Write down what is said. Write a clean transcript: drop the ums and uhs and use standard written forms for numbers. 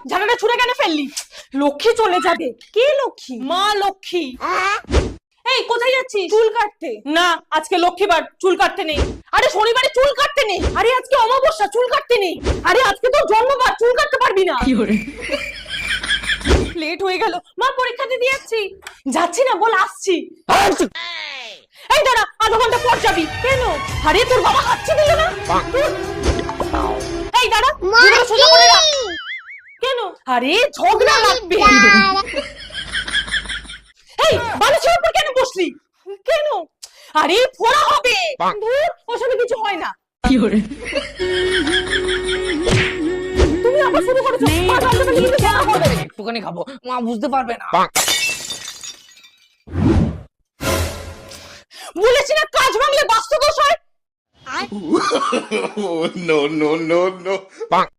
ঝাঁটাটা ছুঁড়ে কেন ফেললি? লক্ষ্মী চলে যাবে। কে লক্ষ্মী? মা লক্ষ্মী। এই কোথায় যাচ্ছিস? চুল কাটতে। না, আজকে লক্ষ্মীবার, চুল কাটতে নেই। আরে শনিবারে চুল কাটতে নেই। আরে আজকে অমাবস্যা, চুল কাটতে নেই। আরে আজকে তো জন্মবার, চুল কাটতে পারবি না। লেট হয়ে গেল। মা পরীক্ষা দিতে যাচ্ছি। যাচ্ছি না বল, আসছি। এই দাঁড়া, আধা ঘন্টা পর যাবি। কেন? আরে তোর বাবা হাঁচি দিল না। এই দাঁড়া, দুটো সোজা করে রাখ। কেন? আরে ঝগড়া লাগবে। এই বালিশের উপর কেন বসলি? কেন? আরে ফোড়া হবে। ধুর, ওসবে কিছু হয় না। তুমি আবার শুরু করেছো। মা জানতে পারলে কিন্তু জানা হবে। একটুখানি খাবো, মা বুঝতে পারবে না। বলেছি না, কাজ ভাঙলে বাস্তু দোষ হয়। Oh, no, no, no, no.